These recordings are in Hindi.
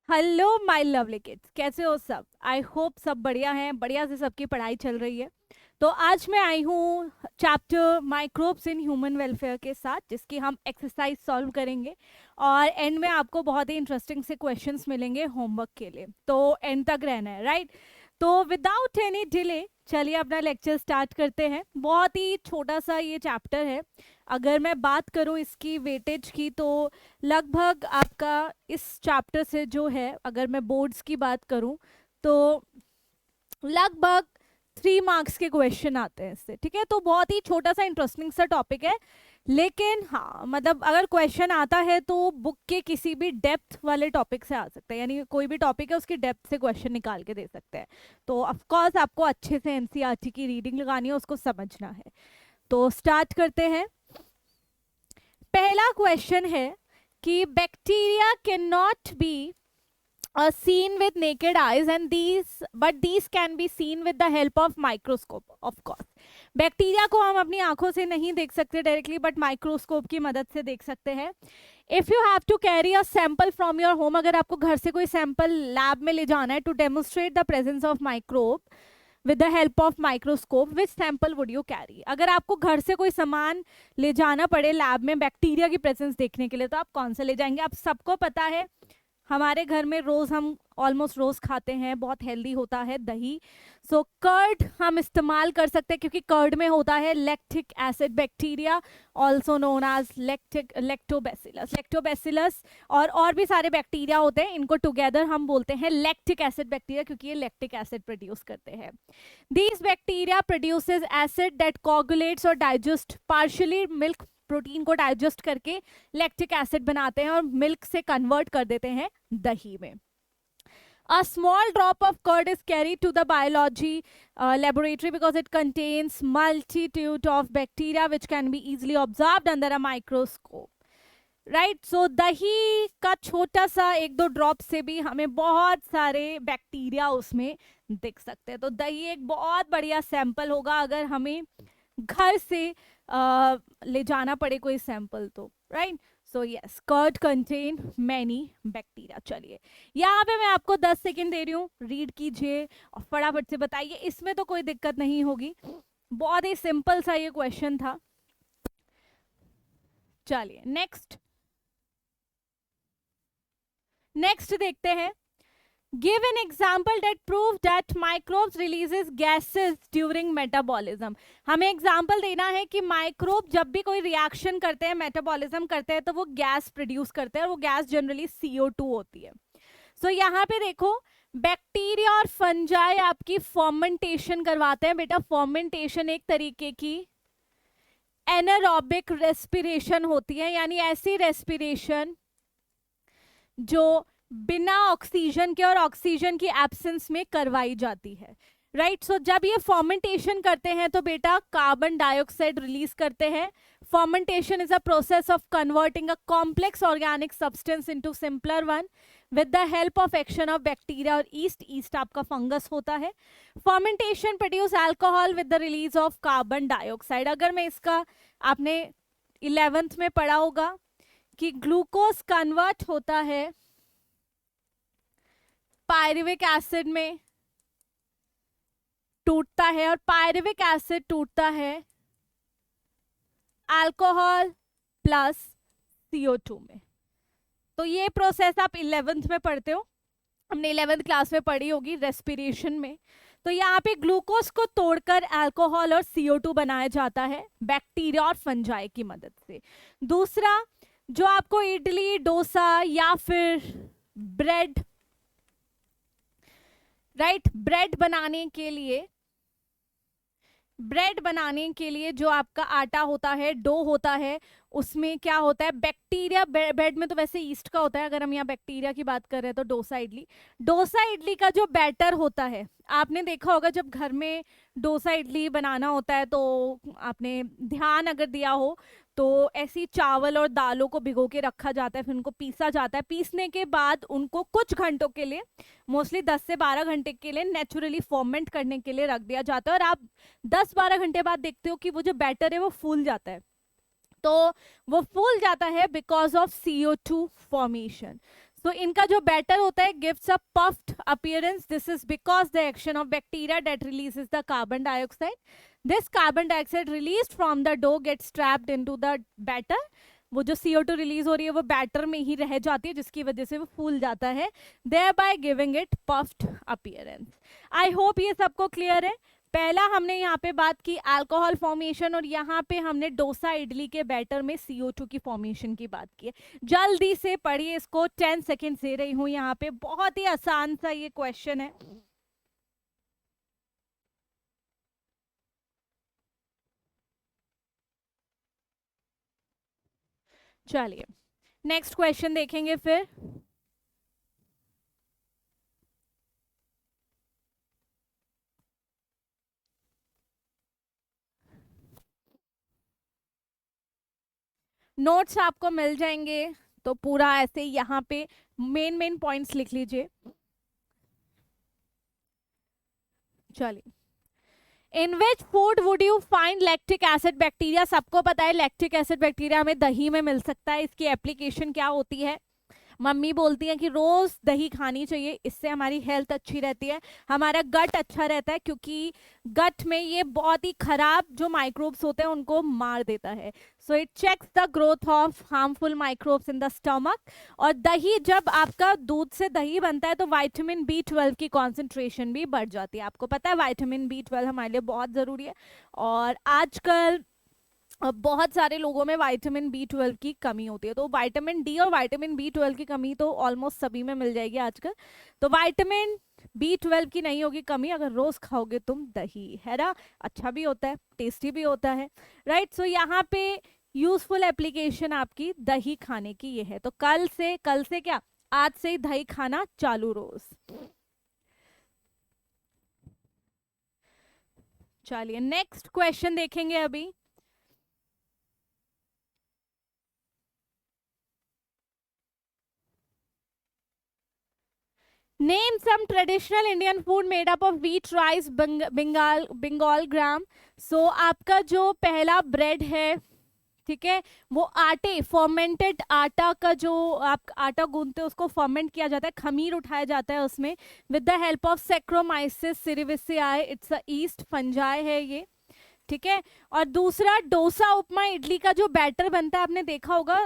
हेलो माय लवली किड्स, कैसे हो सब? आई होप सब बढ़िया हैं, बढ़िया से सबकी पढ़ाई चल रही है। तो आज मैं आई हूँ chapter microbes in human welfare के साथ, जिसकी हम एक्सरसाइज सॉल्व करेंगे और एंड में आपको बहुत ही इंटरेस्टिंग से क्वेश्चंस मिलेंगे होमवर्क के लिए, तो एंड तक रहना है, राइट? तो विदाउट एनी डिले चलिए अपना लेक्चर स्टार्ट करते हैं। बहुत ही छोटा सा ये चैप्टर है। अगर मैं बात करूँ इसकी वेटेज की, तो लगभग आपका इस चैप्टर से जो है, अगर मैं बोर्ड्स की बात करूं तो लगभग 3 मार्क्स के क्वेश्चन आते हैं इससे, ठीक है? तो बहुत ही छोटा सा इंटरेस्टिंग सा टॉपिक है, लेकिन हाँ मतलब अगर क्वेश्चन आता है तो बुक के किसी भी डेप्थ वाले टॉपिक से आ सकता है, यानी कोई भी टॉपिक है उसकी डेप्थ से क्वेश्चन निकाल के दे सकते हैं। तो ऑफ कोर्स आपको अच्छे से एनसीईआरटी की रीडिंग लगानी है, उसको समझना है। तो स्टार्ट करते हैं। पहला क्वेश्चन है कि bacteria can not be seen with naked eyes and these can be seen with the help of microscope, of course। Bacteria को हम अपनी आंखों से नहीं देख सकते डायरेक्टली, बट माइक्रोस्कोप की मदद से देख सकते हैं। If you have to carry a sample from your home, अगर आपको घर से कोई सैंपल लैब में ले जाना है to demonstrate the presence of microbe with the help of microscope, which sample would you carry? अगर आपको घर से कोई सामान ले जाना पड़े लैब में बैक्टीरिया की प्रेजेंस देखने के लिए, तो आप कौन सा ले जाएंगे? आप सबको पता है हमारे घर में रोज हम ऑलमोस्ट रोज खाते हैं, बहुत हेल्दी होता है, दही। सो कर्ड हम इस्तेमाल कर सकते हैं, क्योंकि कर्ड में होता है lactic acid bacteria, also known as lactobacillus और भी सारे बैक्टीरिया होते हैं, इनको टुगेदर हम बोलते हैं लैक्टिक एसिड बैक्टीरिया, क्योंकि ये लैक्टिक एसिड प्रोड्यूस करते हैं। These bacteria produces acid that coagulates और डाइजेस्ट पार्शियली मिल्क, प्रोटीन को डाइजेस्ट करके लैक्टिक एसिड बनाते हैं और मिल्क से कन्वर्ट कर देते हैं दही में। A small drop of curd is carried to the biology laboratory because it contains multitude of bacteria which can be easily observed under a microscope. Right so दही का छोटा सा 1-2 ड्रॉप से भी हमें बहुत सारे बैक्टीरिया उसमें दिख सकते हैं। तो दही एक बहुत बढ़िया सैंपल होगा अगर हमें घर से ले जाना पड़े कोई सैंपल, तो right. So yes, curd contain many bacteria. चलिए यहाँ पे मैं आपको 10 सेकेंड दे रही हूँ, रीड कीजिए और फटाफट से बताइए। इसमें तो कोई दिक्कत नहीं होगी, बहुत ही सिंपल सा ये क्वेश्चन था। चलिए नेक्स्ट देखते हैं। Give an example that proves that microbes releases gases during metabolism। हमें एग्जाम्पल देना है कि माइक्रोब जब भी कोई रिएक्शन करते हैं, मेटाबॉलिज्म करते हैं, तो वो गैस प्रोड्यूस करते हैं और वो गैस जनरली CO2 होती है। सो यहाँ पे देखो, बैक्टीरिया और फंजाई आपकी फर्मेंटेशन करवाते हैं। बेटा फर्मेंटेशन एक तरीके की एनारोबिक रेस्पिरेशन होती है, यानी ऐसी रेस्पिरेशन जो बिना ऑक्सीजन के और ऑक्सीजन की एब्सेंस में करवाई जाती है, राइट। सो जब ये फर्मेंटेशन करते हैं तो बेटा कार्बन डाइऑक्साइड रिलीज करते हैं। Fermentation is a process of converting a complex organic substance into simpler one with the help of action of bacteria और ईस्ट आपका फंगस होता है। Fermentation produce alcohol with the release of carbon dioxide. अगर मैं इसका, आपने 11th में पढ़ा होगा कि ग्लूकोज कन्वर्ट होता है पायरुविक एसिड में, टूटता है, और पायरुविक एसिड टूटता है अल्कोहल प्लस CO2 में। तो ये प्रोसेस आप 11th में पढ़ते हो, हमने 11th क्लास में पढ़ी होगी रेस्पिरेशन में। तो यहाँ पे ग्लूकोज को तोड़कर अल्कोहल और CO2 बनाया जाता है बैक्टीरिया और फंजाई की मदद से। दूसरा, जो आपको इडली, डोसा या फिर ब्रेड, राइट, ब्रेड बनाने के लिए जो आपका आटा होता है, डो होता है, उसमें क्या होता है, बैक्टीरिया। ब्रेड में तो वैसे ईस्ट का होता है, अगर हम यहाँ बैक्टीरिया की बात कर रहे हैं तो डोसा इडली का जो बैटर होता है, आपने देखा होगा जब घर में डोसा इडली बनाना होता है तो आपने ध्यान अगर दिया हो तो ऐसी चावल और दालों को भिगो के रखा जाता है, फिर उनको पीसा जाता है। पीसने के बाद उनको कुछ घंटों के लिए, मोस्टली 10 से 12 घंटे के लिए नेचुरली फर्मेंट करने के लिए रख दिया जाता है, और आप 10-12 घंटे बाद देखते हो कि वो जो बैटर है वो फूल जाता है। तो वो फूल जाता है बिकॉज ऑफ CO2 फॉर्मेशन। तो इनका जो बैटर होता है gives a puffed appearance. This is because the action of bacteria that releases the carbon dioxide. This carbon dioxide released from the dough gets trapped into the batter. वो जो CO2 रिलीज हो रही है वो बैटर में ही रह जाती है, जिसकी वजह से वो फूल जाता है, thereby giving it puffed appearance. I hope ये सबको क्लियर है. पहला हमने यहाँ पे बात की अल्कोहल फॉर्मेशन, और यहाँ पे हमने डोसा इडली के बैटर में CO2 की फॉर्मेशन की बात की है. जल्दी से पढ़िए इसको, 10 सेकेंड दे रही हूँ यहाँ पे. बहुत ही आसान सा ये क्वेश्चन है. चलिए नेक्स्ट क्वेश्चन देखेंगे फिर. नोट्स आपको मिल जाएंगे, तो पूरा ऐसे यहाँ पे मेन पॉइंट्स लिख लीजिए. चलिए, in which food would you find lactic acid bacteria. सबको पता है लैक्टिक एसिड बैक्टीरिया हमें दही में मिल सकता है. इसकी एप्लीकेशन क्या होती है? मम्मी बोलती हैं कि रोज दही खानी चाहिए, इससे हमारी हेल्थ अच्छी रहती है, हमारा गट अच्छा रहता है, क्योंकि गट में ये बहुत ही खराब जो माइक्रोब्स होते हैं उनको मार देता है. So it checks the growth of harmful microbes in the stomach. और दही, जब आपका दूध से दही बनता है तो विटामिन B12 की कॉन्सेंट्रेशन भी बढ़ जाती है. आपको पता है विटामिन B12 हमारे लिए बहुत ज़रूरी है, और आजकल बहुत सारे लोगों में विटामिन B12 की कमी होती है. तो विटामिन D और विटामिन B12 की कमी तो ऑलमोस्ट सभी में मिल जाएगी आजकल. तो विटामिन B12 की नहीं होगी कमी अगर रोज खाओगे तुम दही, है ना. अच्छा भी होता है, टेस्टी भी होता है, राइट. सो यहाँ पे यूजफुल एप्लीकेशन आपकी दही खाने की ये है. तो कल से क्या, आज से ही दही खाना चालू रोज. चलिए नेक्स्ट क्वेश्चन देखेंगे अभी. Name some traditional Indian food made up of wheat, rice, Bengal gram. So आपका जो पहला ब्रेड है, ठीक है, वो आटे, फर्मेंटेड आटा का जो आप आटा गूंथते हो उसको फर्मेंट किया जाता है, खमीर उठाया जाता है उसमें with the help of saccharomyces cerevisiae. It's a yeast fungi है ये, ठीक है. और दूसरा डोसा उपमा इडली का जो बैटर बनता है आपने देखा होगा,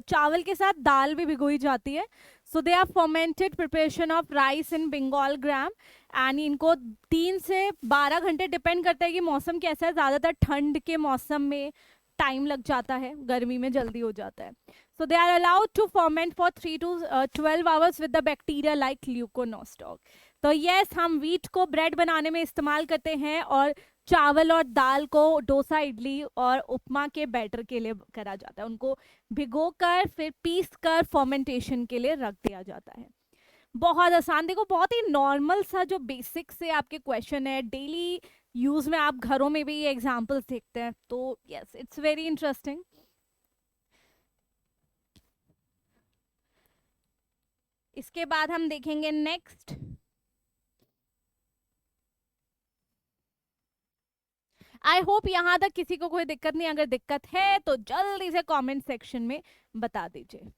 चावल के साथ दाल भी भिगोई जाती है. So they are fermented preparation of rice in Bengal gram. And इनको 3 से 12 घंटे, डिपेंड करता है कि मौसम कैसा है. ज़्यादातर ठंड के मौसम में टाइम लग जाता है, गर्मी में जल्दी हो जाता है. So they are allowed to ferment for 3 to 12 hours with the bacteria like leuconostoc. तो यस, हम वीट को ब्रेड बनाने में इस्तेमाल करते हैं, और चावल और दाल को डोसा इडली और उपमा के बैटर के लिए करा जाता है. उनको भिगोकर फिर पीस कर फर्मेंटेशन के लिए रख दिया जाता है. बहुत आसान, देखो बहुत ही नॉर्मल सा जो बेसिक से आपके क्वेश्चन है, डेली यूज में आप घरों में भी ये एग्जाम्पल्स देखते हैं. तो यस, इट्स वेरी इंटरेस्टिंग. इसके बाद हम देखेंगे नेक्स्ट. आई होप यहाँ तक किसी को कोई दिक्कत नहीं. अगर दिक्कत है तो जल्दी से कमेंट सेक्शन में बता दीजिए.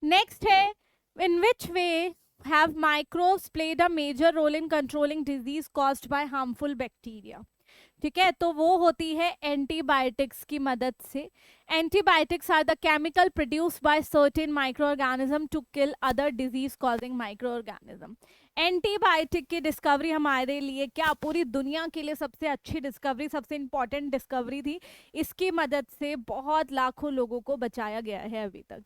नेक्स्ट है, in which we have microbes played a major role in controlling disease caused by harmful bacteria. ठीक है, तो वो होती है एंटीबायोटिक्स की मदद से. Antibiotics are the chemical produced by certain micro organism to kill other disease causing micro organism. Antibiotic की डिस्कवरी हमारे लिए क्या, पूरी दुनिया के लिए सबसे अच्छी डिस्कवरी, सबसे इंपॉर्टेंट डिस्कवरी थी. इसकी मदद से बहुत लाखों लोगों को बचाया गया है अभी तक.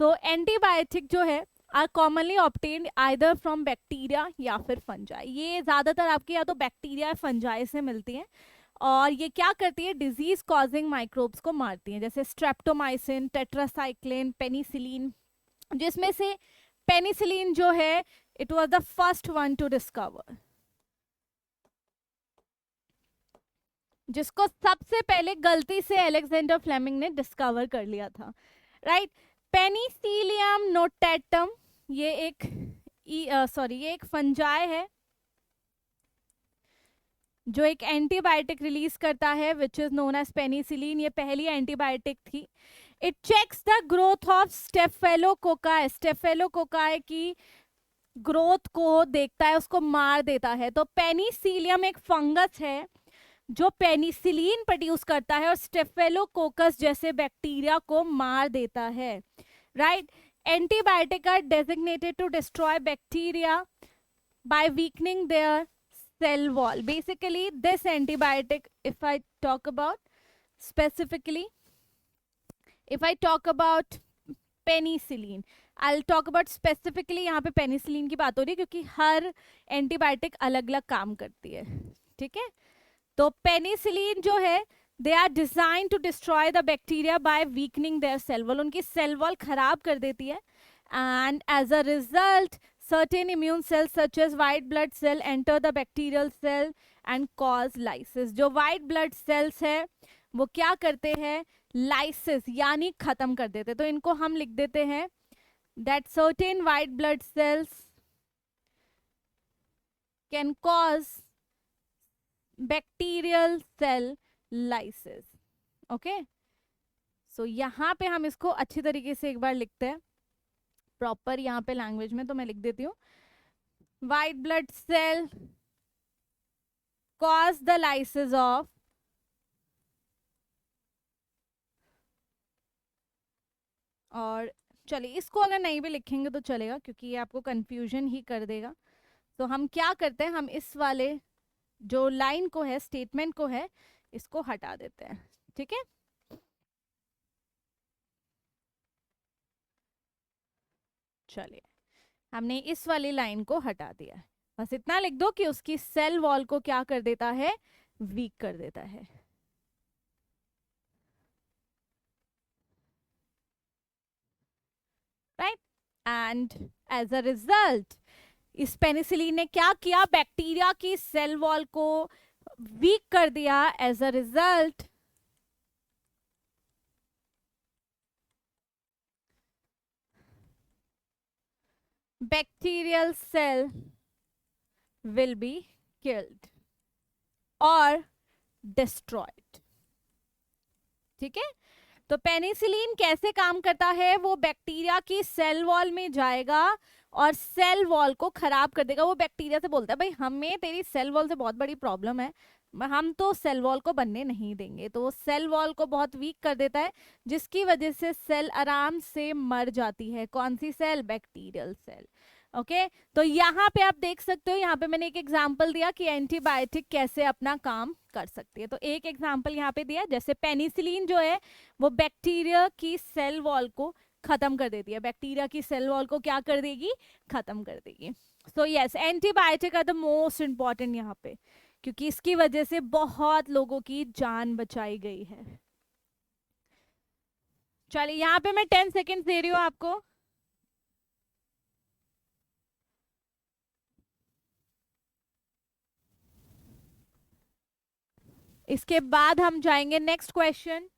सो एंटीबायोटिक जो है are commonly obtained either from bacteria या फिर फंजाई. ये ज़्यादातर आपके या तो बैक्टीरिया या फंजाई से मिलती हैं, और ये क्या करती है, डिजीज कॉजिंग माइक्रोब्स को मारती हैं, जैसे स्ट्रेप्टोमाइसिन, टेट्रासाइक्लिन, पेनिसिलिन. जिसमें से पेनिसिलिन जो है, it was the first one two discover, जिसको सबसे पहले गलती से अलेक्जेंडर फ्लेमिंग ने डिस्कवर कर लिया था, राइट. पेनिसिलियम नोटेटम, ये एक ये एक फंजाई है. जो एक एंटीबायोटिक रिलीज करता है which is known as penicillin. ये पहली एंटीबायोटिक थी। It checks the growth of staphylococci. Staphylococci की ग्रोथ को देखता है, उसको मार देता है। तो पेनिसिलियम एक फंगस है जो पेनिसिलिन प्रोड्यूस करता है और स्टेफेलोकोकस जैसे बैक्टीरिया को मार देता है, right. Antibiotic are designated to destroy bacteria by weakening their cell wall. Basically, this antibiotic, if I talk about specifically, if I talk about penicillin, I'll talk about specifically यहाँ पे penicillin की बात हो रही है क्योंकि हर एंटीबायोटिक अलग अलग काम करती है, ठीक है। तो पेनिसिलिन जो है they are design to destroy the bacteria by weakening their cell wall. उनकी सेल वॉल खराब कर देती है and as a result certain immune cells such as white blood cell enter the bacterial cell and cause lysis। जो white blood cells है वो क्या करते हैं, lysis यानी खत्म कर देते। तो इनको हम लिख देते हैं that certain white blood cells can cause bacterial cell lysis। Okay, so यहाँ पे हम इसको अच्छी तरीके से एक बार लिखते हैं प्रॉपर यहाँ पे लैंग्वेज में। तो मैं लिख देती हूँ white blood cell cause the lysis of और चलिए इसको अगर नहीं भी लिखेंगे तो चलेगा क्योंकि ये आपको कंफ्यूजन ही कर देगा। तो हम क्या करते हैं, हम इस वाले जो लाइन को है, स्टेटमेंट को है, इसको हटा देते हैं, ठीक है। चलिए हमने इस वाली लाइन को हटा दिया है। बस इतना लिख दो कि उसकी सेल वॉल को क्या कर देता है, वीक कर देता है। Right, and as a result इस पेनिसिलिन ने क्या किया, बैक्टीरिया की सेल वॉल को वीक कर दिया। As a result bacterial cell will be killed or destroyed, ठीक है। तो पेनिसिलिन कैसे काम करता है, वो बैक्टीरिया की सेल वॉल में जाएगा और सेल वॉल को खराब कर देगा। वो बैक्टीरिया से बोलता है भाई हमें तेरी सेल वॉल से बहुत बड़ी प्रॉब्लम है, हम तो सेल वॉल को बनने नहीं देंगे। तो वो सेल वॉल को बहुत वीक कर देता है जिसकी वजह से सेल आराम से मर जाती है। कौन सी सेल, बैक्टीरियल सेल। ओके, तो यहाँ पे आप देख सकते हो, यहाँ पे मैंने एक एग्जांपल दिया कि एंटीबायोटिक कैसे अपना काम कर सकती है। तो एक एग्जांपल यहाँ पे दिया, जैसे पेनिसिलिन जो है वो बैक्टीरिया की सेल वॉल को खत्म कर देती है। बैक्टीरिया की सेल वॉल को क्या कर देगी, खत्म कर देगी। So yes, antibiotic are the most important यहाँ पे क्योंकि इसकी वजह से बहुत लोगों की जान बचाई गई है। चलिए यहाँ पे मैं 10 सेकेंड दे रही हूँ आपको। इसके बाद हम जाएंगे next question.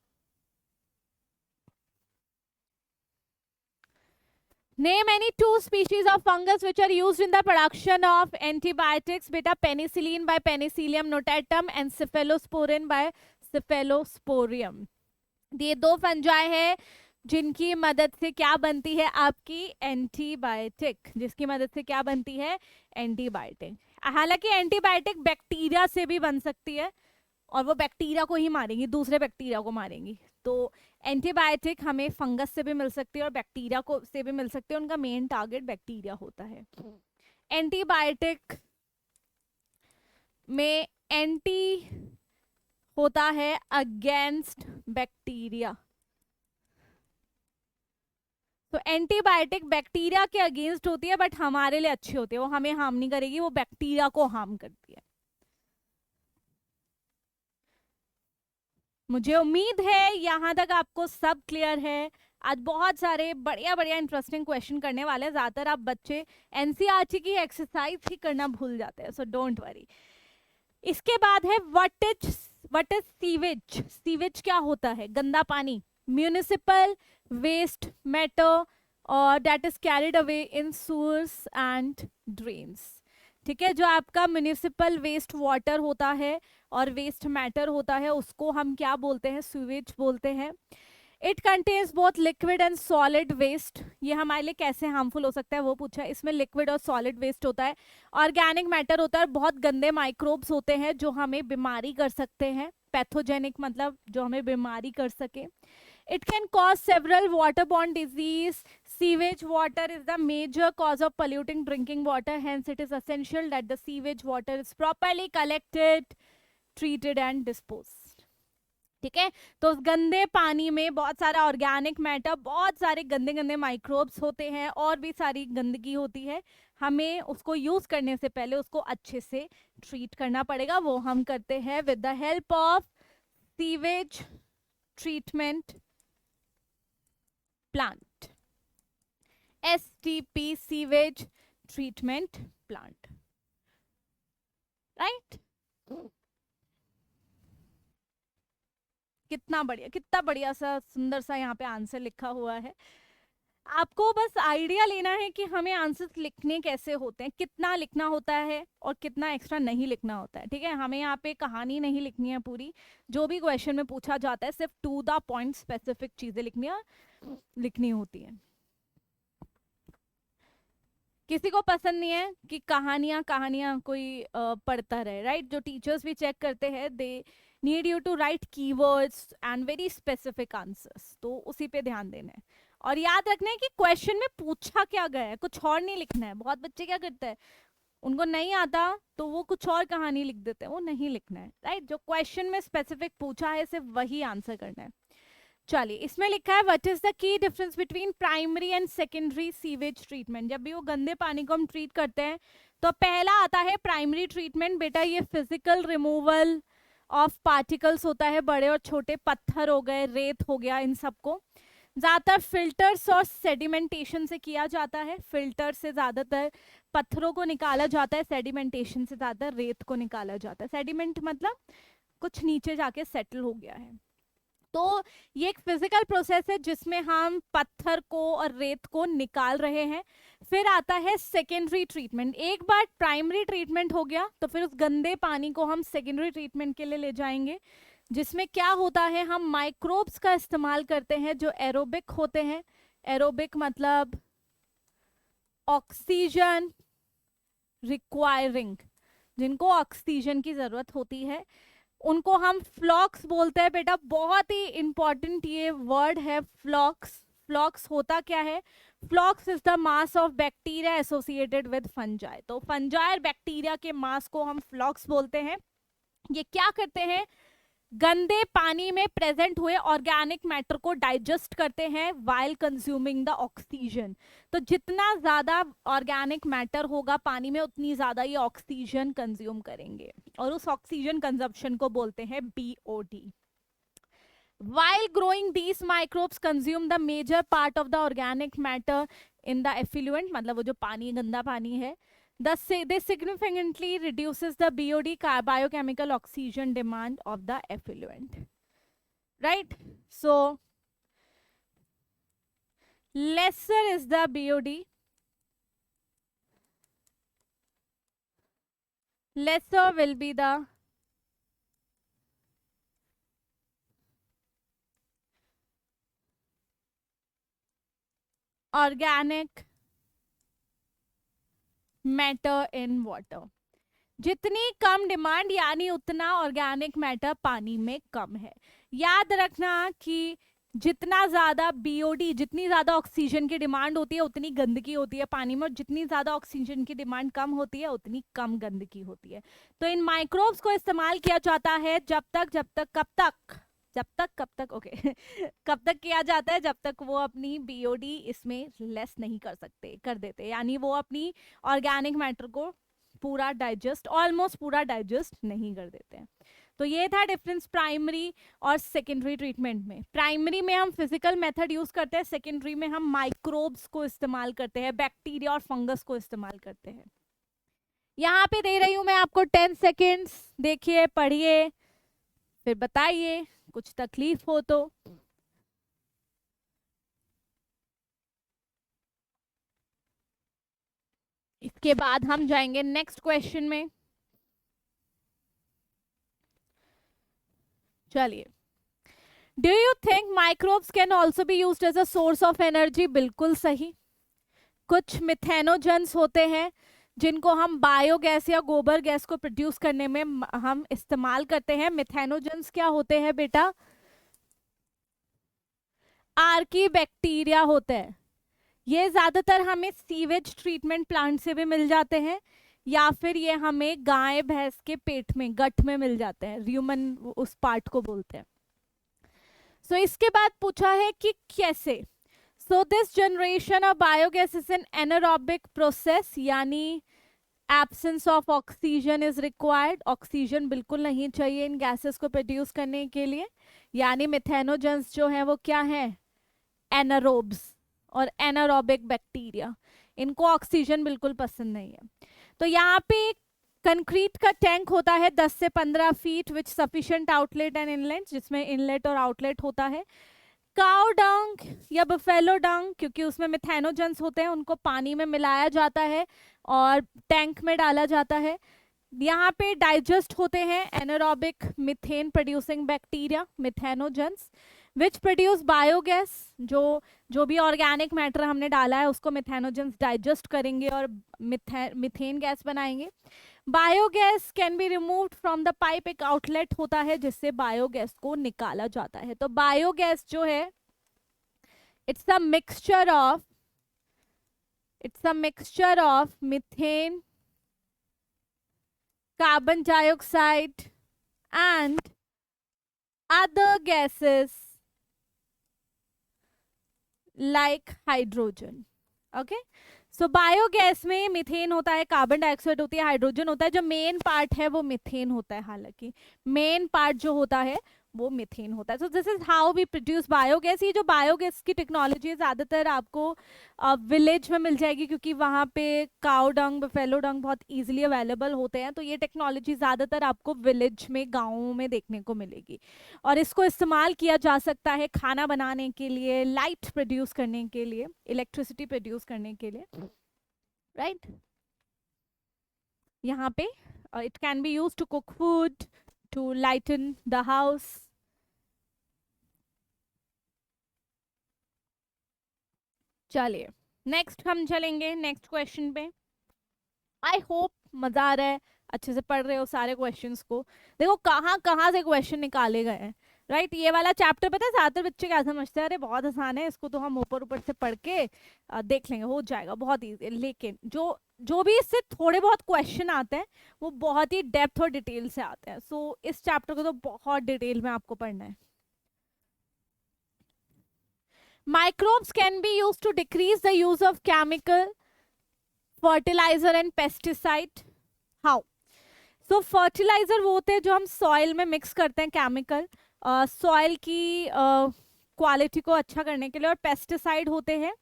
Name any two species of fungus which are used in the production of antibiotics. बेटा penicillin by Penicillium notatum and cephalosporin by Cephalosporium। ये दो फंजाई है जिनकी मदद से क्या बनती है आपकी एंटीबायोटिक, जिसकी मदद से क्या बनती है, एंटीबायोटिक। हालांकि एंटीबायोटिक बैक्टीरिया से भी बन सकती है और वो बैक्टीरिया को ही मारेंगी, दूसरे बैक्टीरिया को मारेंगी। तो एंटीबायोटिक हमें फंगस से भी मिल सकती है और बैक्टीरिया को से भी मिल सकती है। उनका मेन टारगेट बैक्टीरिया होता है। एंटीबायोटिक में एंटी होता है अगेंस्ट बैक्टीरिया। तो एंटीबायोटिक बैक्टीरिया के अगेंस्ट होती है बट हमारे लिए अच्छी होती है, वो हमें हार्म नहीं करेगी, वो बैक्टीरिया को हार्म करती है। मुझे उम्मीद है यहाँ तक आपको सब क्लियर है। आज बहुत सारे बढ़िया बढ़िया इंटरेस्टिंग क्वेश्चन करने वाले हैं। ज़्यादातर आप बच्चे एनसीईआरटी की एक्सरसाइज ही करना भूल जाते हैं, सो डोंट वरी। इसके बाद है व्हाट इज सीवेज। सीवेज क्या होता है, गंदा पानी, म्यूनिसिपल वेस्ट मैटर और that is carried away in sewers and drains. ठीक है, जो आपका म्युनिसिपल वेस्ट वाटर होता है और वेस्ट मैटर होता है उसको हम क्या बोलते हैं, सीवेज बोलते हैं। It contains both liquid and solid waste. ये हमारे लिए कैसे हार्मफुल हो सकता है वो पूछा है। इसमें लिक्विड और सॉलिड वेस्ट होता है, ऑर्गेनिक मैटर होता है, बहुत गंदे माइक्रोब्स होते हैं जो हमें बीमारी कर सकते हैं, पैथोजेनिक मतलब जो हमें बीमारी कर सके। It can cause several waterborne disease. Sewage water is the major cause of polluting drinking water. Hence, it is essential that the sewage water is properly collected, treated and disposed. ठीक है, तो उस गंदे पानी में बहुत सारा ऑर्गेनिक मैटर, बहुत सारे गंदे गंदे माइक्रोब्स होते हैं और भी सारी गंदगी होती है। हमें उसको यूज करने से पहले उसको अच्छे से ट्रीट करना पड़ेगा। वो हम करते हैं with the help of sewage treatment plant, STP, sewage treatment plant, right? कितना बढ़िया, कितना बढ़िया सा सुंदर सा यहाँ पे आंसर लिखा हुआ है। आपको बस आइडिया लेना है कि हमें आंसर्स लिखने कैसे होते हैं, कितना लिखना होता है और कितना एक्स्ट्रा नहीं लिखना होता है। ठीक है, हमें यहाँ पे कहानी नहीं लिखनी है पूरी, जो भी क्वेश्चन में पूछा जाता है सिर्फ टू द पॉइंट स्पेसिफिक चीजें लिखनी होती है। किसी को पसंद नहीं है कि कहानियां कोई पढ़ता रहे, राइट? जो टीचर्स भी चेक करते हैं, they need you to write keywords and very specific answers, तो उसी पे ध्यान देना है। और याद रखना है कि क्वेश्चन में पूछा क्या गया है, कुछ और नहीं लिखना है। बहुत बच्चे क्या करते हैं, उनको नहीं आता तो वो कुछ और कहानी लिख देते हैं, वो नहीं लिखना है, राइट? जो क्वेश्चन में स्पेसिफिक पूछा है सिर्फ वही आंसर करना है। चलिए, इसमें लिखा है what is the key difference between primary and secondary sewage treatment. जब भी वो गंदे पानी को हम ट्रीट करते हैं तो पहला आता है प्राइमरी ट्रीटमेंट। बेटा ये फिजिकल रिमूवल ऑफ पार्टिकल्स होता है, बड़े और छोटे पत्थर हो गए, रेत हो गया, इन सबको ज्यादातर फिल्टर्स और सेडिमेंटेशन से किया जाता है। फिल्टर से ज्यादातर पत्थरों को निकाला जाता है, सेडिमेंटेशन से ज्यादातर रेत को निकाला जाता है। सेडिमेंट मतलब कुछ नीचे जाके सेटल हो गया है। तो ये एक फिजिकल प्रोसेस है जिसमें हम पत्थर को और रेत को निकाल रहे हैं। फिर आता है सेकेंडरी ट्रीटमेंट। एक बार प्राइमरी ट्रीटमेंट हो गया तो फिर उस गंदे पानी को हम सेकेंडरी ट्रीटमेंट के लिए ले जाएंगे, जिसमें क्या होता है, हम माइक्रोब्स का इस्तेमाल करते हैं जो एरोबिक होते हैं। एरोबिक मतलब ऑक्सीजन रिक्वायरिंग, जिनको ऑक्सीजन की जरूरत होती है, उनको हम फ्लॉक्स बोलते हैं। बेटा बहुत ही इंपॉर्टेंट ये वर्ड है फ्लॉक्स। फ्लॉक्स होता क्या है? Flocs is the mass of bacteria associated with fungi. तो फंजाई और बैक्टीरिया के मास को हम फ्लॉक्स बोलते हैं। ये क्या करते हैं, गंदे पानी में प्रेजेंट हुए ऑर्गेनिक मैटर को डाइजेस्ट करते हैं वाइल कंज्यूमिंग द ऑक्सीजन। तो जितना ज्यादा ऑर्गेनिक मैटर होगा पानी में उतनी ज्यादा ये ऑक्सीजन कंज्यूम करेंगे और उस ऑक्सीजन कंजप्शन को बोलते हैं BOD। While growing, these microbes consume the major part of the organic matter in the effluent, मतलब वो जो पानी, गंदा पानी है, this significantly reduces the BOD biochemical oxygen demand of the effluent, right? So lesser is the BOD, lesser will be the organic matter in water. जितनी कम डिमांड यानी उतना ऑर्गेनिक मैटर पानी में कम है। याद रखना कि जितना ज्यादा BOD, जितनी ज्यादा ऑक्सीजन की डिमांड होती है उतनी गंदगी होती है पानी में, और जितनी ज्यादा ऑक्सीजन की डिमांड कम होती है उतनी कम गंदगी होती है। तो इन माइक्रोब्स को इस्तेमाल किया जाता है कब तक ओके कब तक किया जाता है, जब तक वो अपनी BOD इसमें लेस नहीं कर देते, यानी वो अपनी ऑर्गेनिक मैटर को पूरा डाइजेस्ट, ऑलमोस्ट पूरा डाइजेस्ट नहीं कर देते हैं। तो ये था डिफरेंस प्राइमरी और सेकेंडरी ट्रीटमेंट में। प्राइमरी में हम फिजिकल मेथड यूज करते हैं, सेकेंडरी में हम माइक्रोब्स को इस्तेमाल करते हैं, बैक्टीरिया और फंगस को इस्तेमाल करते हैं। यहाँ पे दे रही हूं मैं आपको 10 सेकेंड्स, देखिए, पढ़िए, फिर बताइए कुछ तकलीफ हो तो। उसके बाद हम जाएंगे नेक्स्ट क्वेश्चन में। चलिए, do you think microbes can also be used as a source of energy? बिल्कुल सही। कुछ मिथेनोजेंस होते हैं जिनको हम बायोगैस या गोबर गैस को प्रोड्यूस करने में हम इस्तेमाल करते हैं। मिथेनोजेंस क्या होते हैं बेटा? आर्की बैक्टीरिया होते हैं। ये ज्यादातर हमें सीवेज ट्रीटमेंट प्लांट से भी मिल जाते हैं, या फिर ये हमें गाय भैंस के पेट में, गट में मिल जाते हैं। र्यूमन उस पार्ट को बोलते हैं। सो इसके बाद पूछा है कि कैसे। So this generation of biogas is an anaerobic process, यानी absence of oxygen is required. Oxygen बिल्कुल नहीं चाहिए इन गैसेस को प्रोड्यूस करने के लिए, यानी मिथेनोजेंस जो है वो क्या है? एनारोब्स और एनारोबिक बैक्टीरिया। इनको ऑक्सीजन बिल्कुल पसंद नहीं है। तो यहाँ पे कंक्रीट का टैंक होता है 10 से 15 feet which sufficient outlet and inlet, जिसमें इनलेट और आउटलेट होता है। काउ डंग या बफेलो डंग, क्योंकि उसमें मिथेनोजेंस होते हैं, उनको पानी में मिलाया जाता है और टैंक में डाला जाता है। यहाँ पे डाइजेस्ट होते हैं anaerobic methane producing bacteria, methanogens, which produce biogas. जो भी ऑर्गेनिक मैटर हमने डाला है उसको मिथेनोजेंस डाइजेस्ट करेंगे और मीथेन गैस बनाएंगे। Biogas can be removed from the pipe, एक आउटलेट होता है जिससे बायोगैस को निकाला जाता है। तो बायोगैस जो है it's a mixture of methane, carbon dioxide and other gases like hydrogen. Okay, so biogas में मीथेन होता है, कार्बन डाइऑक्साइड होती है, हाइड्रोजन होता है। जो मेन पार्ट है वो मीथेन होता है, हालांकि मेन पार्ट जो होता है वो मीथेन होता है। So this is how we produce biogas. ये जो बायोगैस की टेक्नोलॉजी है ज़्यादातर आपको विलेज में मिल जाएगी, क्योंकि वहाँ पे काउ डंग, बफेलो डंग बहुत इजीली अवेलेबल होते हैं। तो ये टेक्नोलॉजी ज़्यादातर आपको विलेज में, गाँवों में देखने को मिलेगी। और इसको इस्तेमाल किया जा सकता है खाना बनाने के लिए, लाइट प्रोड्यूस करने के लिए, इलेक्ट्रिसिटी प्रोड्यूस करने के लिए, राइट। यहाँ पे it can be use to cook food, to lighten the house. चलिए नेक्स्ट हम चलेंगे नेक्स्ट क्वेश्चन पे। आई होप मजा आ रहा है, अच्छे से पढ़ रहे हो सारे क्वेश्चंस को। देखो कहाँ कहाँ से क्वेश्चन निकाले गए हैं, राइट। ये वाला चैप्टर पता है ज्यादातर बच्चे क्या समझते हैं, अरे बहुत आसान है, इसको तो हम ऊपर ऊपर से पढ़ के देख लेंगे, हो जाएगा, बहुत ईजी। लेकिन जो भी इससे थोड़े बहुत क्वेश्चन आते हैं वो बहुत ही डेप्थ और डिटेल से आते हैं। सो इस चैप्टर को तो बहुत डिटेल में आपको पढ़ना है। Microbes can be used to decrease the use of chemical, fertilizer and pesticide. How? So fertilizer वो होते हैं जो हम सॉइल में मिक्स करते हैं, केमिकल सॉइल की क्वालिटी को अच्छा करने के लिए, और पेस्टिसाइड होते हैं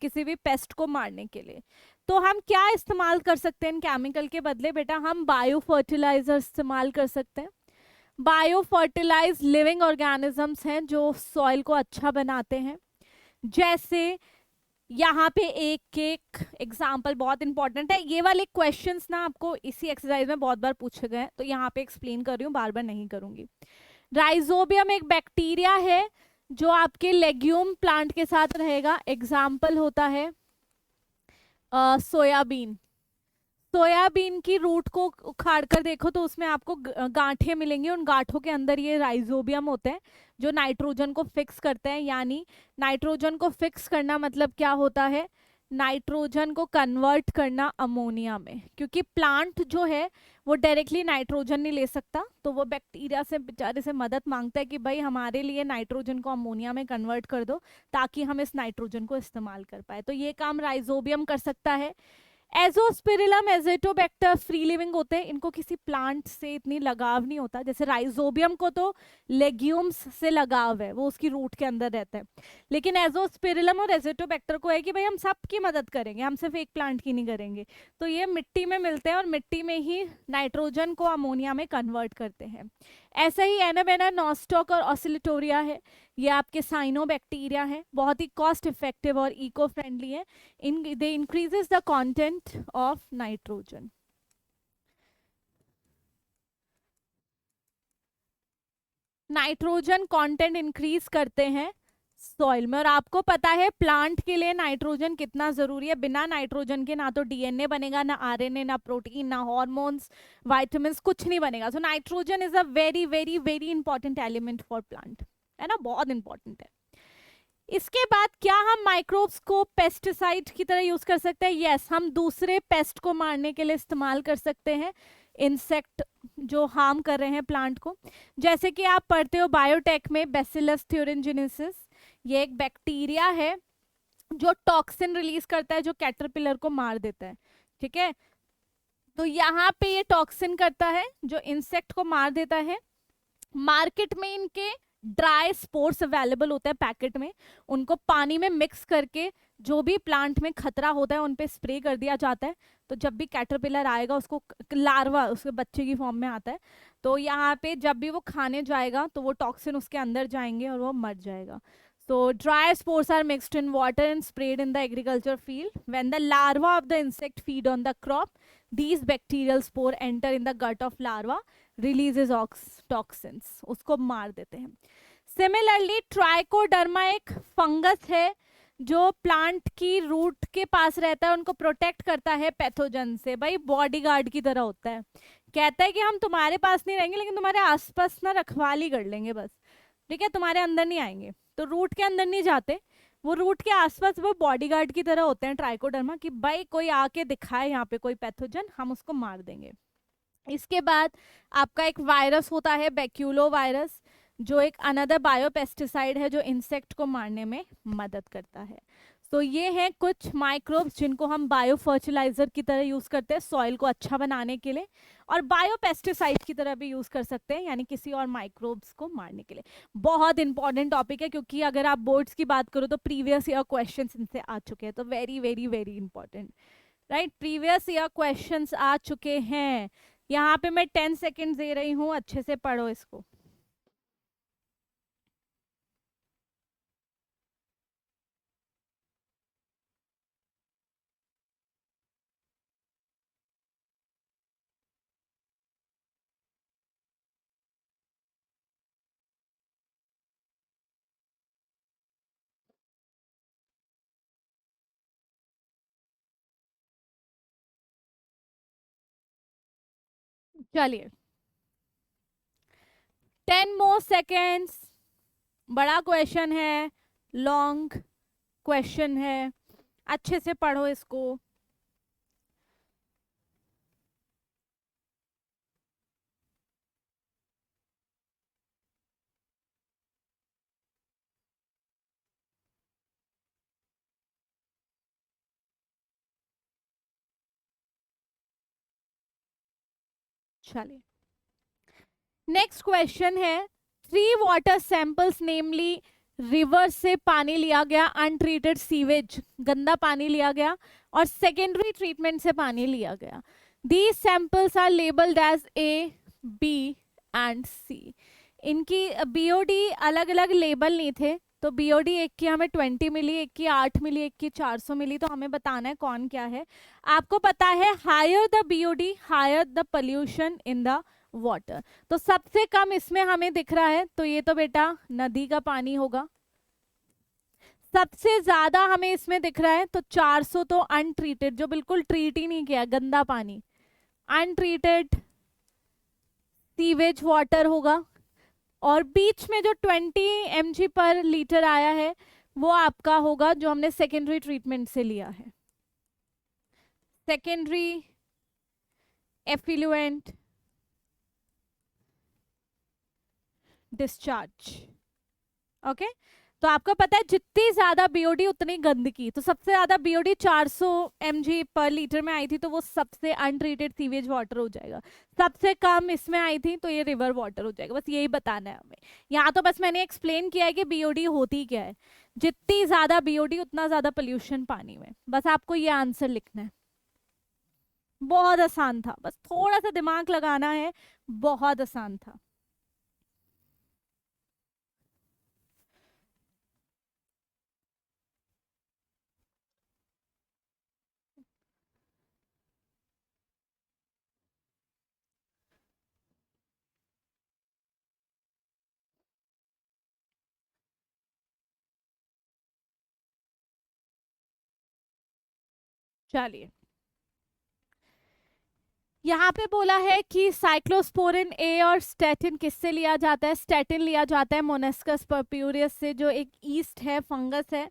किसी भी पेस्ट को मारने के लिए। तो हम क्या इस्तेमाल कर सकते हैं इन केमिकल के बदले? बेटा हम बायो फर्टिलाइजर इस्तेमाल कर सकते हैं। बायो फर्टिलाइज लिविंग ऑर्गेनिजम्स हैं जो सॉइल को अच्छा बनाते हैं। जैसे यहाँ पे एक एग्जाम्पल बहुत इंपॉर्टेंट है, ये वाले क्वेश्चंस ना आपको इसी एक्सरसाइज में बहुत बार पूछे गए हैं, तो यहाँ पे एक्सप्लेन कर रही हूँ, बार बार नहीं करूंगी। राइजोबियम एक बैक्टीरिया है जो आपके लेग्यूम प्लांट के साथ रहेगा। एग्जाम्पल होता है सोयाबीन। सोयाबीन की रूट को उखाड़ कर देखो तो उसमें आपको गांठें मिलेंगी, उन गांठों के अंदर ये राइजोबियम होते हैं जो नाइट्रोजन को फिक्स करते हैं। यानी नाइट्रोजन को फिक्स करना मतलब क्या होता है? नाइट्रोजन को कन्वर्ट करना अमोनिया में, क्योंकि प्लांट जो है वो डायरेक्टली नाइट्रोजन नहीं ले सकता, तो वो बैक्टीरिया से बेचारे से मदद मांगता है कि भाई हमारे लिए नाइट्रोजन को अमोनिया में कन्वर्ट कर दो ताकि हम इस नाइट्रोजन को इस्तेमाल कर पाए। तो ये काम राइजोबियम कर सकता है। एजोस्पिरिलम, एजेटोबैक्टर फ्री लिविंग होते हैं, इनको किसी प्लांट से इतनी लगाव नहीं होता। जैसे राइजोबियम को तो लेग्यूम्स से लगाव है, वो उसकी रूट के अंदर रहता है, लेकिन एजोस्पिरिलम और एजेटोबैक्टर को है कि भाई हम सबकी मदद करेंगे, हम सिर्फ एक प्लांट की नहीं करेंगे। तो ये मिट्टी में मिलते हैं और मिट्टी में ही नाइट्रोजन को अमोनिया में कन्वर्ट करते हैं। ऐसा ही एनाबेना, नॉस्टॉक और ऑसिलेटोरिया है, ये आपके साइनोबैक्टीरिया है, बहुत ही कॉस्ट इफेक्टिव और इको फ्रेंडली है। In they increases the content of nitrogen. Nitrogen content increase करते हैं सॉइल में, और आपको पता है प्लांट के लिए नाइट्रोजन कितना जरूरी है। बिना नाइट्रोजन के ना तो डीएनए बनेगा, ना आरएनए, ना प्रोटीन, ना हॉर्मोन्स, विटामिन्स, कुछ नहीं बनेगा। So nitrogen is a very very very important element for plant, है ना, बहुत इंपॉर्टेंट है। इसके बाद क्या हम माइक्रोब्स को पेस्टिसाइड की तरह यूज कर सकते हैं? यस, हम दूसरे पेस्ट को मारने के लिए इस्तेमाल कर सकते हैं, इंसेक्ट जो हार्म कर रहे हैं प्लांट को। जैसे कि आप पढ़ते हो बायोटेक में बैसिलस थ्यूरिनजेनेसिस, ये एक बैक्टीरिया है जो टॉक्सिन रिलीज करता है, जो कैटरपिलर को मार देता है। ठीक है, तो यहाँ पे ये टॉक्सिन करता है जो इंसेक्ट को मार देता है। मार्केट में इनके ड्राई स्पोर्स अवेलेबल होते हैं पैकेट में, उनको पानी में मिक्स करके जो भी प्लांट में खतरा होता है उन पे स्प्रे कर दिया जाता है। तो जब भी कैटरपिलर आएगा, उसको लार्वा उसके बच्चे की फॉर्म में आता है, तो यहाँ पे जब भी वो खाने जाएगा तो वो टॉक्सिन उसके अंदर जाएंगे और वो मर जाएगा। So dry spores are mixed in water and sprayed in the agriculture field. When the larva of the insect feed on the crop, these bacterial spore enter in the gut of larva, releases toxins. उसको मार देते हैं। Similarly, ट्राइकोडर्मा एक फंगस है जो प्लांट की रूट के पास रहता है, उनको प्रोटेक्ट करता है पैथोजन से। भाई बॉडीगार्ड की तरह होता है, कहता है कि हम तुम्हारे पास नहीं रहेंगे लेकिन तुम्हारे आसपास ना रखवाली कर लेंगे बस, ठीक है, तुम्हारे अंदर नहीं आएंगे। तो रूट के अंदर नहीं जाते, वो रूट के आसपास वो बॉडीगार्ड की तरह होते हैं ट्राइकोडर्मा, कि भाई कोई आके दिखाए यहाँ पे कोई पैथोजन, हम उसको मार देंगे। इसके बाद आपका एक वायरस होता है बैक्यूलो वायरस, जो एक अनदर बायोपेस्टिसाइड है जो इंसेक्ट को मारने में मदद करता है। तो ये हैं कुछ माइक्रोब्स जिनको हम बायो फर्टिलाइजर की तरह यूज करते हैं सॉइल को अच्छा बनाने के लिए, और बायोपेस्टिसाइड की तरह भी यूज कर सकते हैं, यानी किसी और माइक्रोब्स को मारने के लिए। बहुत इंपॉर्टेंट टॉपिक है, क्योंकि अगर आप बोर्ड्स की बात करो तो प्रीवियस ईयर क्वेश्चंस इनसे आ चुके हैं, तो very very very important, right. Previous year questions आ चुके हैं। यहाँ पे मैं 10 सेकेंड दे रही हूँ, अच्छे से पढ़ो इसको। चलिए 10 मोर सेकेंड्स। बड़ा क्वेश्चन है, लॉन्ग क्वेश्चन है, अच्छे से पढ़ो इसको। चलिए नेक्स्ट क्वेश्चन है, 3 वाटर सैंपल्स नेमली रिवर से पानी लिया गया, अनट्रीटेड सीवेज गंदा पानी लिया गया, और सेकेंडरी ट्रीटमेंट से पानी लिया गया। These samples are labelled as A, B and C. इनकी बीओडी अलग अलग लेबल नहीं थे, तो बीओडी एक की हमें 20 मिली, एक की 8 मिली, एक की 400 मिली, तो हमें बताना है कौन क्या है। आपको पता है higher the BOD higher the pollution in the water, तो सबसे कम इसमें हमें दिख रहा है, तो ये तो बेटा नदी का पानी होगा। सबसे ज्यादा हमें इसमें दिख रहा है तो 400 तो अनट्रीटेड, जो बिल्कुल ट्रीट ही नहीं किया, गंदा पानी, अनट्रीटेड सीवेज वाटर होगा। और बीच में जो 20 mg पर लीटर आया है वो आपका होगा जो हमने सेकेंडरी ट्रीटमेंट से लिया है, सेकेंडरी एफ्लुएंट डिस्चार्ज। ओके, तो आपको पता है जितनी ज्यादा बीओडी उतनी गंदगी, तो सबसे ज्यादा बीओडी 400 mg पर लीटर में आई थी, तो वो सबसे अनट्रीटेड सीवेज वाटर हो जाएगा। सबसे कम इसमें आई थी तो ये रिवर वाटर हो जाएगा। बस यही बताना है हमें। यहाँ तो बस मैंने एक्सप्लेन किया है कि बीओडी होती क्या है, जितनी ज्यादा बीओडी उतना ज्यादा पोल्यूशन पानी में। बस आपको ये आंसर लिखना है, बहुत आसान था, बस थोड़ा सा दिमाग लगाना है, बहुत आसान था। चलिए, यहाँ पे बोला है कि साइक्लोस्पोरिन ए और स्टेटिन किससे लिया जाता है? स्टेटिन लिया जाता है मोनेस्कस परप्यूरियस से, जो एक ईस्ट है, फंगस है।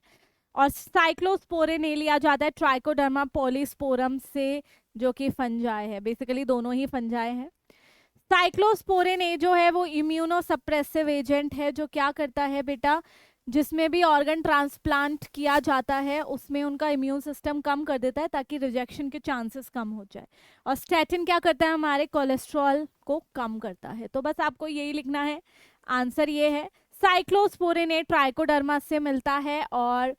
और साइक्लोस्पोरिन ए लिया जाता है ट्राइकोडर्मा पॉलीस्पोरम से, जो कि फंजाई है। बेसिकली दोनों ही फंजाई हैं। साइक्लोस्पोरिन ए जो है वो इम्यूनो सप्रेसिव एजेंट है, जो क्या करता है बेटा, जिसमें भी ऑर्गन ट्रांसप्लांट किया जाता है उसमें उनका इम्यून सिस्टम कम कर देता है ताकि रिजेक्शन के चांसेस कम हो जाए। और स्टैटिन क्या करता है, हमारे कोलेस्ट्रॉल को कम करता है। तो बस आपको यही लिखना है, आंसर ये है। साइक्लोस्पोरिन ए ट्राइकोडर्मा से मिलता है और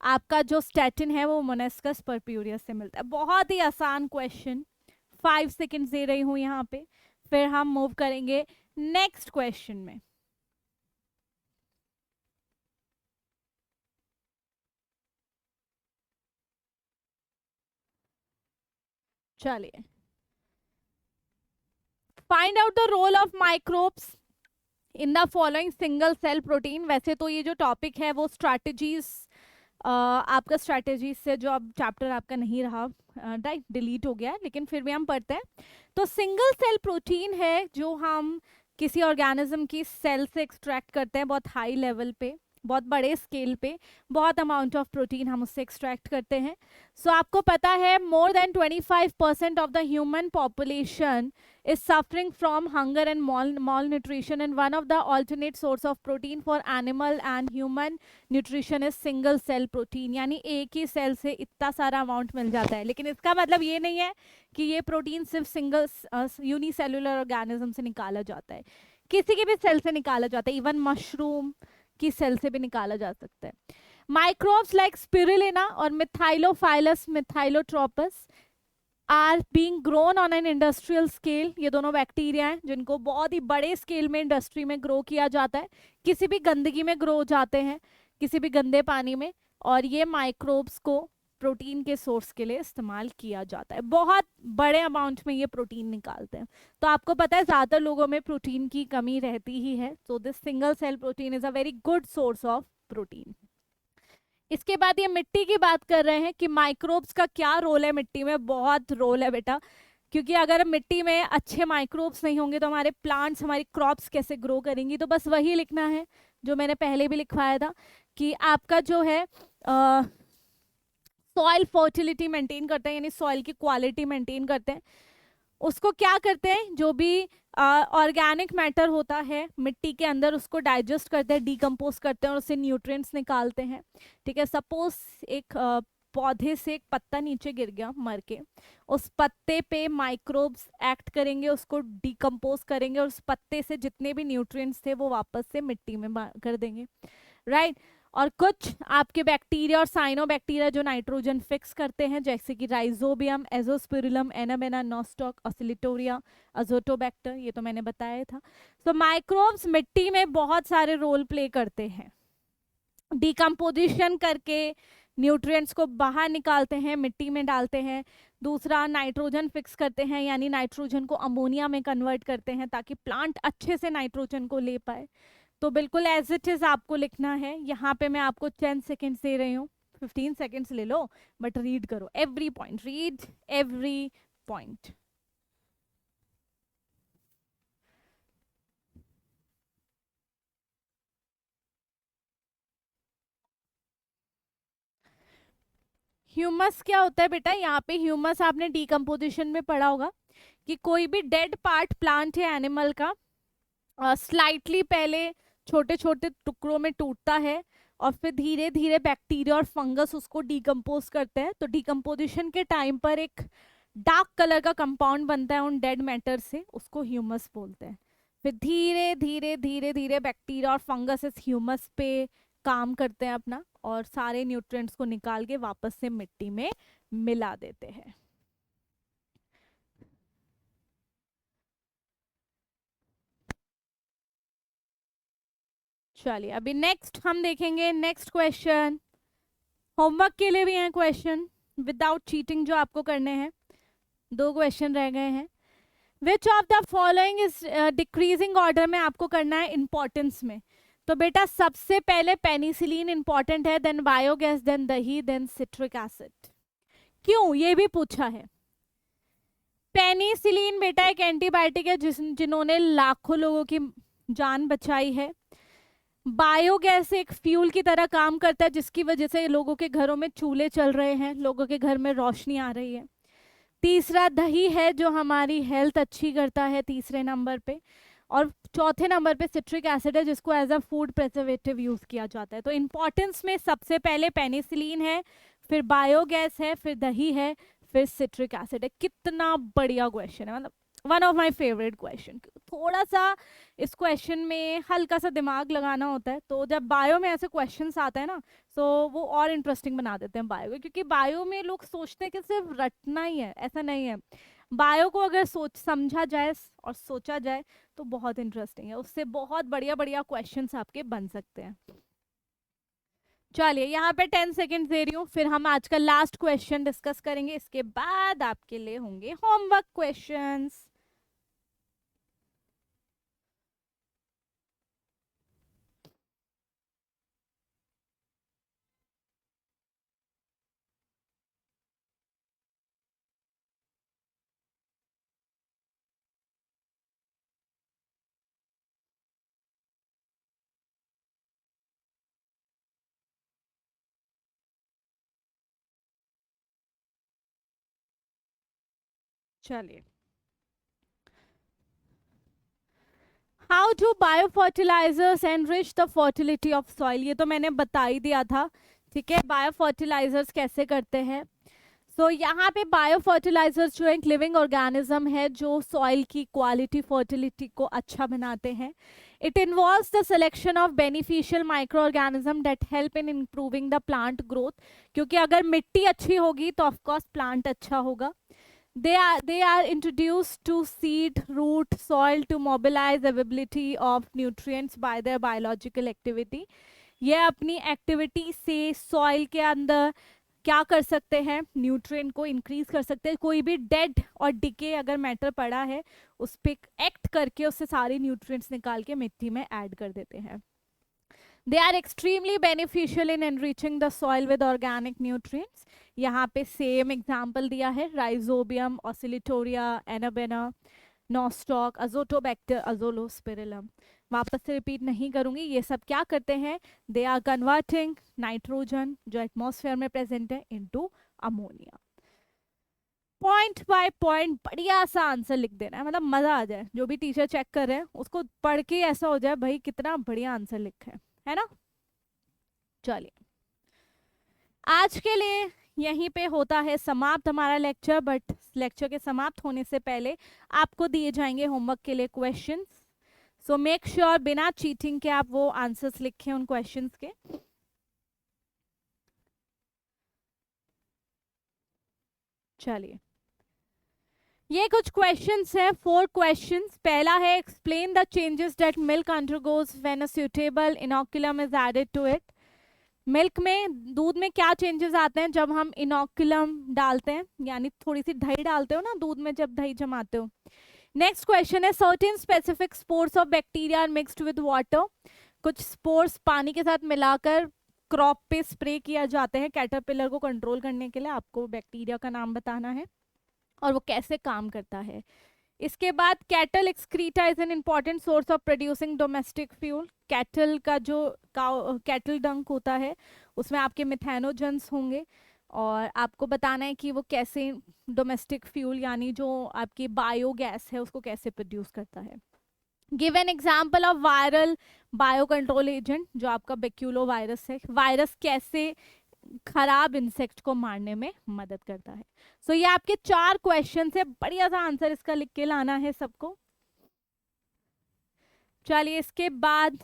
आपका जो स्टैटिन है वो मोनेस्कस परप्यूरियस से मिलता है। बहुत ही आसान क्वेश्चन, 5 सेकेंड्स दे रही हूँ यहाँ पे, फिर हम मूव करेंगे नेक्स्ट क्वेश्चन में। चलिए, find out the role of microbes in the following single cell protein. वैसे तो ये जो टॉपिक है वो स्ट्रैटेजीज, आपका स्ट्रैटेजीज से जो अब चैप्टर आपका नहीं रहा, राइट, डिलीट हो गया है, लेकिन फिर भी हम पढ़ते हैं। तो सिंगल सेल प्रोटीन है जो हम किसी ऑर्गेनिज्म की सेल से एक्सट्रैक्ट करते हैं, बहुत हाई लेवल पे, बहुत बड़े स्केल पे, बहुत अमाउंट ऑफ प्रोटीन हम उससे एक्सट्रैक्ट करते हैं। सो आपको पता है more than 25% of the human population is suffering from hunger and malnutrition, and one of the alternate source of protein for animal and human nutrition is single cell protein। यानी एक ही सेल से इतना सारा अमाउंट मिल जाता है। लेकिन इसका मतलब ये नहीं है कि ये प्रोटीन सिर्फ सिंगल यूनिसेलुलर ऑर्गेनिज्म से निकाला जाता है, किसी के भी सेल से निकाला जाता है, इवन मशरूम की सेल से भी निकाला जा सकता है। माइक्रोब्स लाइक स्पिरुलिना और Methylophilus methylotrophus are being grown on an industrial scale. ये दोनों बैक्टीरिया हैं जिनको बहुत ही बड़े स्केल में इंडस्ट्री में ग्रो किया जाता है, किसी भी गंदगी में ग्रो जाते हैं, किसी भी गंदे पानी में, और ये माइक्रोब्स को प्रोटीन के सोर्स के लिए इस्तेमाल किया जाता है। बहुत बड़े अमाउंट में ये प्रोटीन निकालते हैं। तो आपको पता है ज़्यादातर लोगों में प्रोटीन की कमी रहती ही है। So this single cell protein is a very good source of protein. इसके बाद ये मिट्टी की बात कर रहे हैं कि माइक्रोब्स का क्या रोल है मिट्टी में। बहुत रोल है बेटा, क्योंकि अगर मिट्टी में अच्छे माइक्रोब्स नहीं होंगे तो हमारे प्लांट्स, हमारी क्रॉप्स कैसे ग्रो करेंगी। तो बस वही लिखना है जो मैंने पहले भी लिखवाया था कि आपका जो है सॉइल फर्टिलिटी मेंटेन करते हैं, यानी सॉइल की क्वालिटी मेंटेन करते हैं। उसको क्या करते हैं, जो भी ऑर्गेनिक मैटर होता है मिट्टी के अंदर उसको डाइजेस्ट करते हैं, डिकम्पोज करते हैं और उससे न्यूट्रिएंट्स निकालते हैं। ठीक है, सपोज एक पौधे से एक पत्ता नीचे गिर गया मर के, उस पत्ते पे माइक्रोब्स एक्ट करेंगे, उसको डिकम्पोज करेंगे और उस पत्ते से जितने भी न्यूट्रिएंट्स थे वो वापस से मिट्टी में कर देंगे, राइट। और कुछ आपके बैक्टीरिया और साइनोबैक्टीरिया जो नाइट्रोजन फिक्स करते हैं, जैसे कि राइजोबियम, एजोस्पिरुलम, एनाबेना, नोस्टॉक, ऑसिलिटोरिया, अजोटोबैक्टर, ये तो मैंने बताया था। तो माइक्रोब्स मिट्टी में बहुत सारे रोल प्ले करते हैं, डिकम्पोजिशन करके न्यूट्रिएंट्स को बाहर निकालते हैं, मिट्टी में डालते हैं। दूसरा, नाइट्रोजन फिक्स करते हैं, यानी नाइट्रोजन को अमोनिया में कन्वर्ट करते हैं ताकि प्लांट अच्छे से नाइट्रोजन को ले पाए। तो बिल्कुल एज इट इज आपको लिखना है। यहाँ पे मैं आपको 10 सेकेंड्स दे रही हूँ, 15 सेकेंड्स ले लो, बट रीड करो every point, read every point. Humus क्या होता है बेटा, यहाँ पे ह्यूमस आपने डिकम्पोजिशन में पढ़ा होगा कि कोई भी डेड पार्ट प्लांट या एनिमल का स्लाइटली पहले छोटे छोटे टुकड़ों में टूटता है और फिर धीरे धीरे बैक्टीरिया और फंगस उसको डिकम्पोज करते हैं। तो डिकम्पोजिशन के टाइम पर एक डार्क कलर का कंपाउंड बनता है उन डेड मैटर से, उसको ह्यूमस बोलते हैं। फिर धीरे धीरे धीरे धीरे बैक्टीरिया और फंगस इस ह्यूमस पे काम करते हैं अपना, और सारे न्यूट्रिएंट्स को निकाल के वापस से मिट्टी में मिला देते हैं। चलिए, अभी नेक्स्ट हम देखेंगे नेक्स्ट क्वेश्चन। होमवर्क के लिए भी हैं क्वेश्चन विदाउट चीटिंग जो आपको करने हैं। 2 क्वेश्चन रह गए हैं। Which of the following is decreasing order में आपको करना है इंपॉर्टेंस में। तो बेटा सबसे पहले पेनिसिलिन इंपॉर्टेंट है, देन बायोगैस, देन दही, देन सिट्रिक एसिड। क्यों, ये भी पूछा है। पेनिसिलिन बेटा एक एंटीबायोटिक है जिन्होंने लाखों लोगों की जान बचाई है। बायोगैस एक फ्यूल की तरह काम करता है, जिसकी वजह से लोगों के घरों में चूल्हे चल रहे हैं, लोगों के घर में रोशनी आ रही है। तीसरा दही है जो हमारी हेल्थ अच्छी करता है तीसरे नंबर पे। और चौथे नंबर पे सिट्रिक एसिड है जिसको as a food preservative use किया जाता है। तो इंपॉर्टेंस में सबसे पहले पेनिसिलिन है, फिर बायोगैस है, फिर दही है, फिर सिट्रिक एसिड है। कितना बढ़िया क्वेश्चन है, मतलब one of my favourite question. थोड़ा सा इस क्वेश्चन में हल्का सा दिमाग लगाना होता है, तो जब बायो में ऐसे क्वेश्चंस आते हैं ना, तो वो और इंटरेस्टिंग बना देते हैं बायो को, क्योंकि बायो में लोग सोचते हैं कि सिर्फ रटना ही है, ऐसा नहीं है। बायो को अगर सोच समझा जाए और सोचा जाए तो बहुत इंटरेस्टिंग है, उससे बहुत बढ़िया बढ़िया क्वेश्चंस आपके बन सकते हैं। चलिए यहाँ पे 10 सेकेंड दे रही हूँ, फिर हम आज का लास्ट क्वेश्चन डिस्कस करेंगे, इसके बाद आपके लिए होंगे होमवर्क क्वेश्चंस। चलिए, how do bio fertilizers enrich the fertility of soil, ये तो मैंने बता ही दिया था। ठीक है, बायो फर्टिलाइजर्स कैसे करते हैं। सो यहाँ पे बायो फर्टिलाइजर्स जो एक लिविंग ऑर्गेनिज्म है जो सॉइल की क्वालिटी फर्टिलिटी को अच्छा बनाते हैं। It involves the selection of beneficial micro organism that help in improving the plant growth, क्योंकि अगर मिट्टी अच्छी होगी तो ऑफकोर्स प्लांट अच्छा होगा। They are introduced to seed, root, soil to mobilize availability of nutrients by their biological activity. ये अपनी एक्टिविटी से सॉइल के अंदर क्या कर सकते हैं, न्यूट्रिएंट को इंक्रीज कर सकते हैं। कोई भी डेड और डिके अगर मैटर पड़ा है उस पर एक्ट करके उससे सारे न्यूट्रिएंट्स निकाल के मिट्टी में ऐड कर देते हैं। They are extremely beneficial in enriching the soil with organic nutrients. यहाँ पे सेम एग्जाम्पल दिया है, rhizobium, oscillatoria, anabaena, nostoc, azotobacter, azospirillum. वापस से रिपीट नहीं करूंगी, ये सब क्या करते हैं, दे आर कन्वर्टिंग नाइट्रोजन जो एटमॉस्फेयर में प्रेजेंट है into ammonia. Point by point बढ़िया सा आंसर लिख देना है, मतलब मजा आ जाए, जो भी टीचर चेक कर रहे हैं उसको पढ़ के ऐसा हो जाए भाई कितना बढ़िया आंसर लिखा है ना। चलिए, आज के लिए यहीं पे होता है समाप्त हमारा लेक्चर, बट लेक्चर के समाप्त होने से पहले आपको दिए जाएंगे होमवर्क के लिए क्वेश्चंस। सो मेक श्योर बिना चीटिंग के आप वो आंसर्स लिखें उन क्वेश्चंस के। चलिए, ये कुछ क्वेश्चंस हैं, 4 क्वेश्चंस। पहला है, explain the changes that milk undergoes when a suitable inoculum is added to it. Milk में, दूध में क्या चेंजेस आते हैं जब हम इनोकुलम डालते हैं, यानी थोड़ी सी दही डालते हो ना दूध में जब दही जमाते हो। नेक्स्ट क्वेश्चन है, certain specific spores of bacteria are mixed with water. कुछ स्पोर्स पानी के साथ मिलाकर क्रॉप पे स्प्रे किया जाते हैं कैटरपिलर को कंट्रोल करने के लिए। आपको बैक्टीरिया का नाम बताना है और वो कैसे काम करता है। इसके बाद cattle excreta is an important source of producing domestic fuel. Cattle का जो कैटल डंक होता है उसमें आपके मिथेनोजन्स होंगे, और आपको बताना है कि वो कैसे डोमेस्टिक फ्यूल यानी जो आपकी बायोगैस है उसको कैसे प्रोड्यूस करता है। Give an example of viral bio control agent, जो आपका बेक्यूलो वायरस है, वायरस कैसे खराब इंसेक्ट को मारने में मदद करता है। सो ये आपके 4 क्वेश्चन है, बढ़िया सा आंसर इसका लिख के लाना है सबको। चलिए, इसके बाद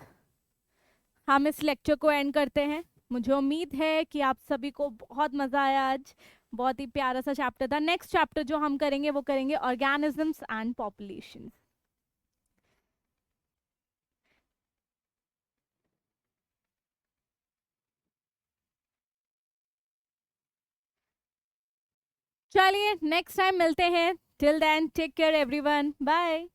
हम इस लेक्चर को एंड करते हैं। मुझे उम्मीद है कि आप सभी को बहुत मजा आया आज, बहुत ही प्यारा सा चैप्टर था। नेक्स्ट चैप्टर जो हम करेंगे वो करेंगे ऑर्गेनिजम्स एंड पॉपुलेशन। चलिए, नेक्स्ट टाइम मिलते हैं। Till then take care everyone, bye.